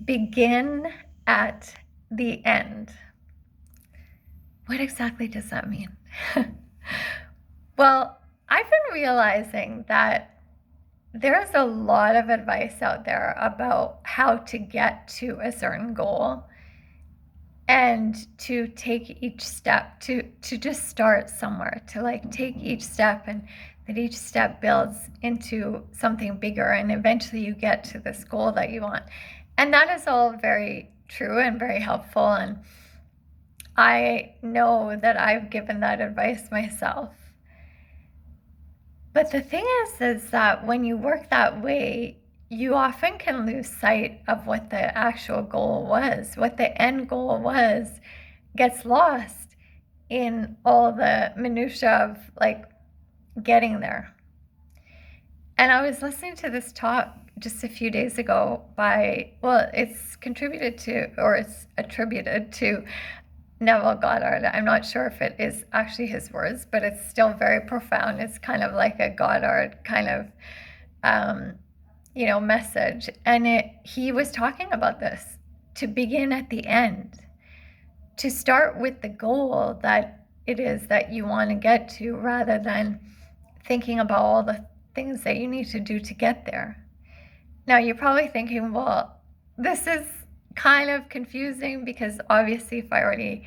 begin at the end. What exactly does that mean? Well, I've been realizing that there's a lot of advice out there about how to get to a certain goal and to take each step, to just start somewhere, to like take each step, and that each step builds into something bigger, and eventually you get to this goal that you want. And that is all very true and very helpful, and I know that I've given that advice myself. But the thing is that when you work that way, you often can lose sight of what the actual goal was. What the end goal was gets lost in all the minutia of like getting there. And I was listening to this talk just a few days ago by, well, it's contributed to, or it's attributed to Neville Goddard. I'm not sure if it is actually his words, but it's still very profound. It's kind of like a Goddard kind of, message. And he was talking about this, to begin at the end, to start with the goal that it is that you want to get to, rather than thinking about all the things that you need to do to get there. Now, you're probably thinking, well, this is kind of confusing, because obviously if I already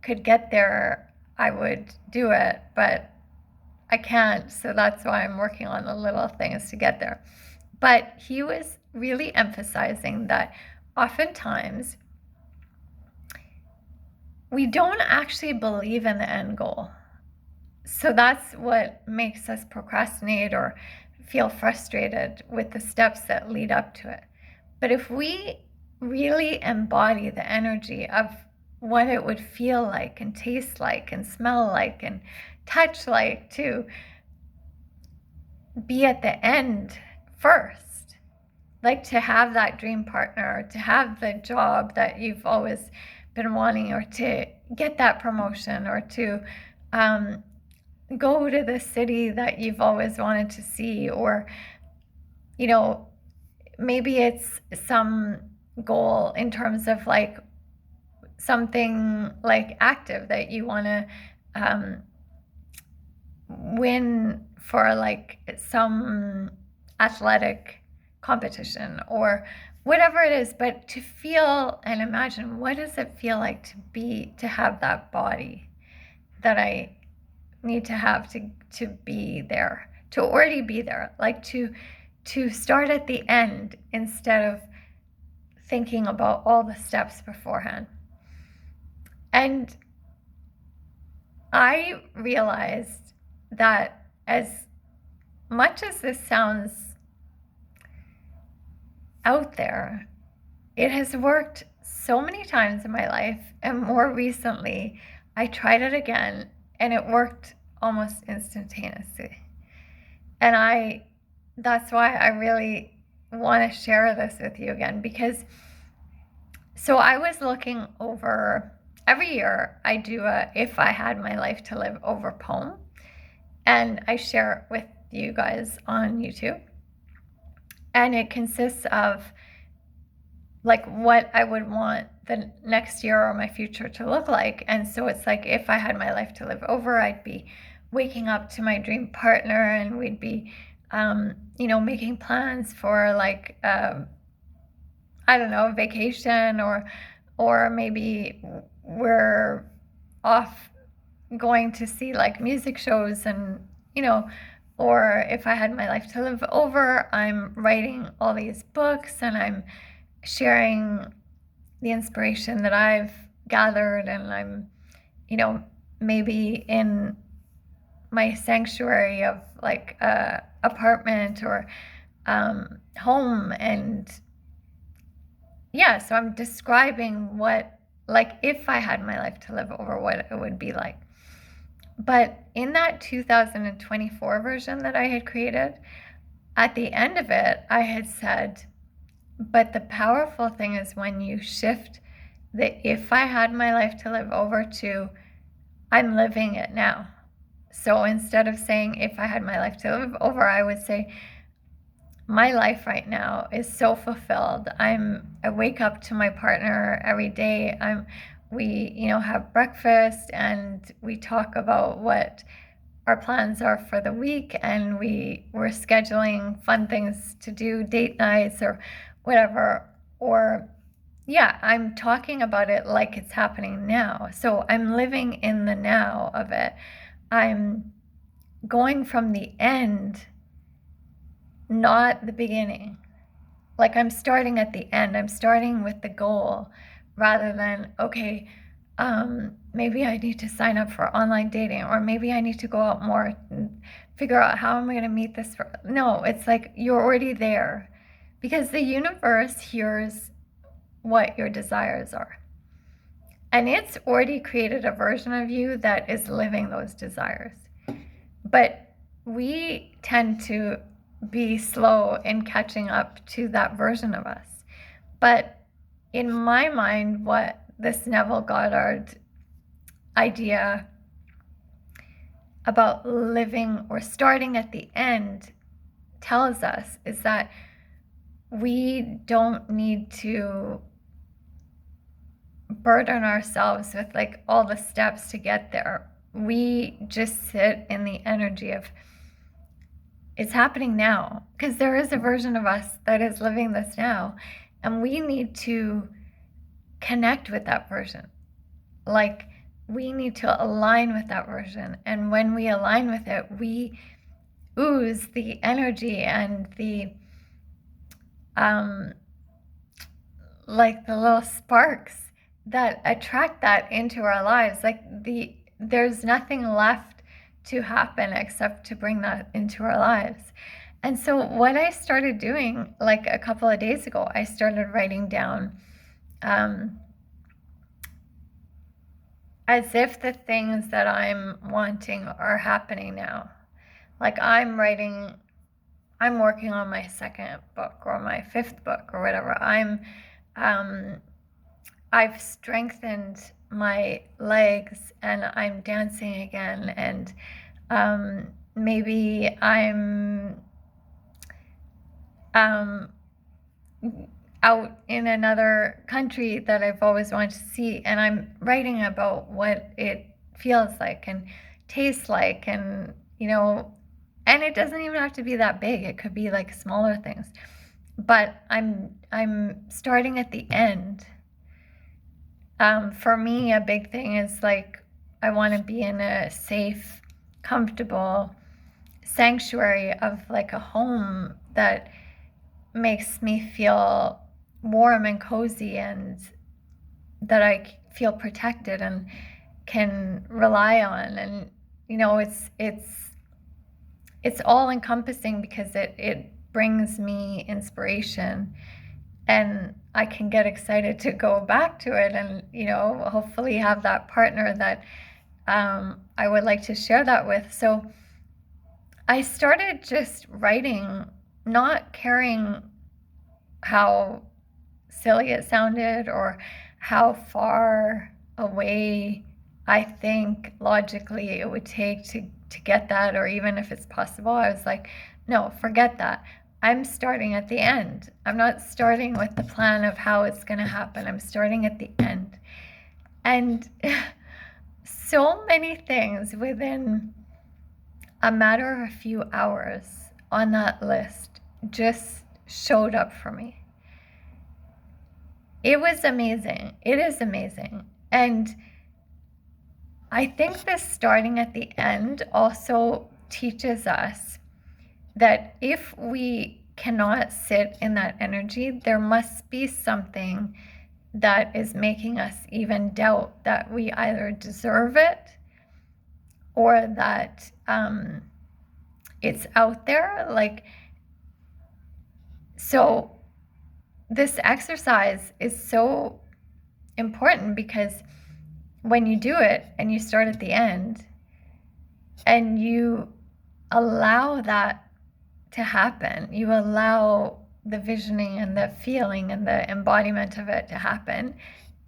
could get there, I would do it, but I can't. So that's why I'm working on the little things to get there. But he was really emphasizing that oftentimes we don't actually believe in the end goal. So that's what makes us procrastinate or feel frustrated with the steps that lead up to it. But if we really embody the energy of what it would feel like and taste like and smell like and touch like to be at the end first, like to have that dream partner, to have the job that you've always been wanting, or to get that promotion, or to go to the city that you've always wanted to see, or maybe it's some goal in terms of like something like active that you want to win for, like some athletic competition or whatever it is. But to feel and imagine, what does it feel like to have that body that I need to have to be there, to already be there, like to start at the end instead of thinking about all the steps beforehand. And I realized that as much as this sounds out there, it has worked so many times in my life, and more recently I tried it again and it worked almost instantaneously. And that's why I really want to share this with you again, because so I was looking over, every year I do a "If I Had My Life to Live Over" poem, and I share it with you guys on YouTube. And it consists of like what I would want the next year or my future to look like. And so it's like, if I had my life to live over, I'd be waking up to my dream partner, and we'd be making plans for like I don't know, vacation, or maybe we're off going to see like music shows, and or if I had my life to live over, I'm writing all these books and I'm sharing the inspiration that I've gathered, and I'm maybe in my sanctuary of like a apartment or home. And yeah, so I'm describing what, like, if I had my life to live over, what it would be like. But in that 2024 version that I had created, at the end of it, I had said, but the powerful thing is when you shift the "if I had my life to live over" to "I'm living it now." So instead of saying "if I had my life to live over," I would say, my life right now is so fulfilled. I wake up to my partner every day. We, have breakfast and we talk about what our plans are for the week, and we're scheduling fun things to do, date nights or whatever. Or yeah, I'm talking about it like it's happening now. So I'm living in the now of it. I'm going from the end, not the beginning. Like I'm starting at the end. I'm starting with the goal rather than, okay, maybe I need to sign up for online dating, or maybe I need to go out more and figure out how am I going to meet this. No, it's like you're already there because the universe hears what your desires are. And it's already created a version of you that is living those desires. But we tend to be slow in catching up to that version of us. But in my mind, what this Neville Goddard idea about living or starting at the end tells us is that we don't need to burden ourselves with like all the steps to get there. We just sit in the energy of it's happening now, because there is a version of us that is living this now, and we need to connect with that version. Like we need to align with that version, and when we align with it, we ooze the energy and the like the little sparks that attract that into our lives. Like there's nothing left to happen except to bring that into our lives. And so what I started doing, like a couple of days ago, I started writing down as if the things that I'm wanting are happening now. Like I'm working on my second book or my fifth book or whatever. I've strengthened my legs and I'm dancing again, and maybe I'm out in another country that I've always wanted to see, and I'm writing about what it feels like and tastes like, and and it doesn't even have to be that big. It could be like smaller things, but I'm starting at the end. For me, a big thing is like I want to be in a safe, comfortable sanctuary of like a home that makes me feel warm and cozy, and that I feel protected and can rely on. And it's all encompassing because it brings me inspiration, and I can get excited to go back to it, and hopefully have that partner that I would like to share that with. So I started just writing, not caring how silly it sounded or how far away I think logically it would take to get that, or even if it's possible. I was like, no, forget that. I'm starting at the end. I'm not starting with the plan of how it's going to happen. I'm starting at the end. And so many things within a matter of a few hours on that list just showed up for me. It was amazing. It is amazing. And I think this starting at the end also teaches us that if we cannot sit in that energy, there must be something that is making us even doubt that we either deserve it or that it's out there. Like, so this exercise is so important, because when you do it and you start at the end and you allow that to happen, you allow the visioning and the feeling and the embodiment of it to happen,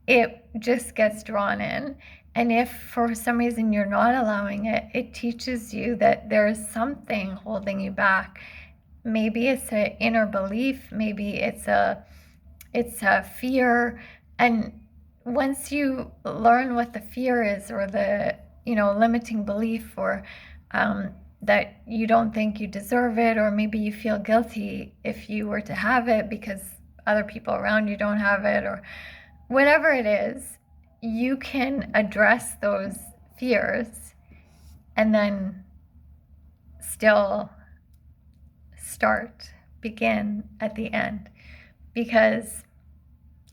it just gets drawn in. And if for some reason you're not allowing it, it teaches you that there is something holding you back. maybe it's an inner belief, maybe it's a fear. And once you learn what the fear is, or the limiting belief, or that you don't think you deserve it, or maybe you feel guilty if you were to have it because other people around you don't have it, or whatever it is, you can address those fears and then still begin at the end, because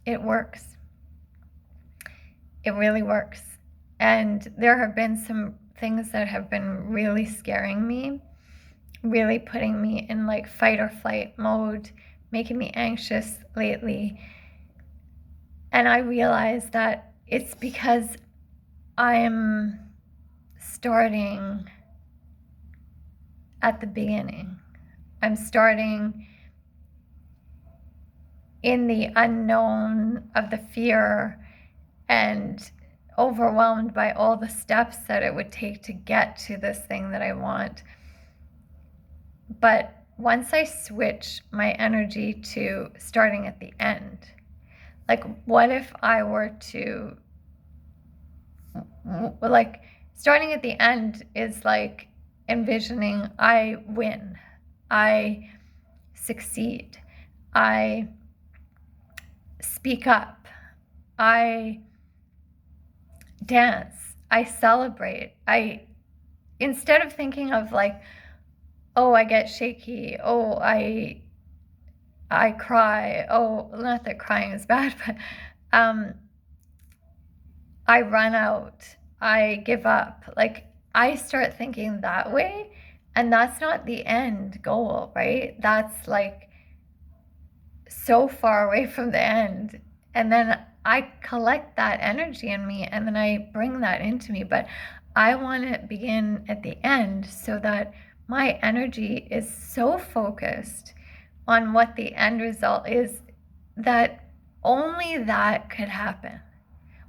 it works. It really works. And there have been some things that have been really scaring me, really putting me in like fight or flight mode, making me anxious lately. And I realized that it's because I'm starting at the beginning. I'm starting in the unknown of the fear and overwhelmed by all the steps that it would take to get to this thing that I want. But once I switch my energy to starting at the end, like what if I were to, like, starting at the end is like envisioning I win, I succeed, I speak up, I dance, I celebrate. Instead of thinking of like, oh, I get shaky, oh, I cry, oh, not that crying is bad, but I run out, I give up. Like, I start thinking that way, and that's not the end goal, right? That's like so far away from the end. And then I collect that energy in me, and then I bring that into me. But I want to begin at the end so that my energy is so focused on what the end result is that only that could happen.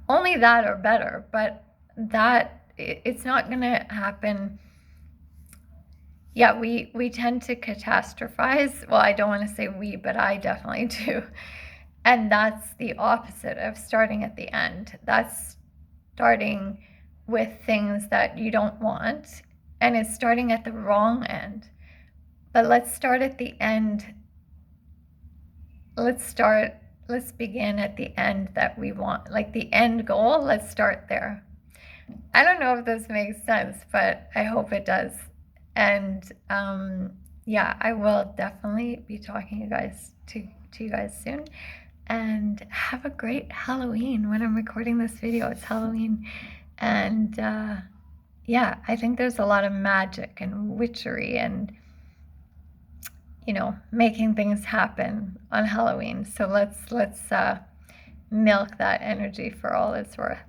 Only that, or better, but that it's not going to happen. Yeah, we tend to catastrophize. Well, I don't want to say we, but I definitely do. And that's the opposite of starting at the end. That's starting with things that you don't want, and it's starting at the wrong end. But let's start at the end. Let's begin at the end that we want, like the end goal. Let's start there. I don't know if this makes sense, but I hope it does. And yeah, I will definitely be talking to you guys soon. And have a great Halloween. When I'm recording this video, it's Halloween. And yeah, I think there's a lot of magic and witchery and making things happen on Halloween. So let's milk that energy for all it's worth.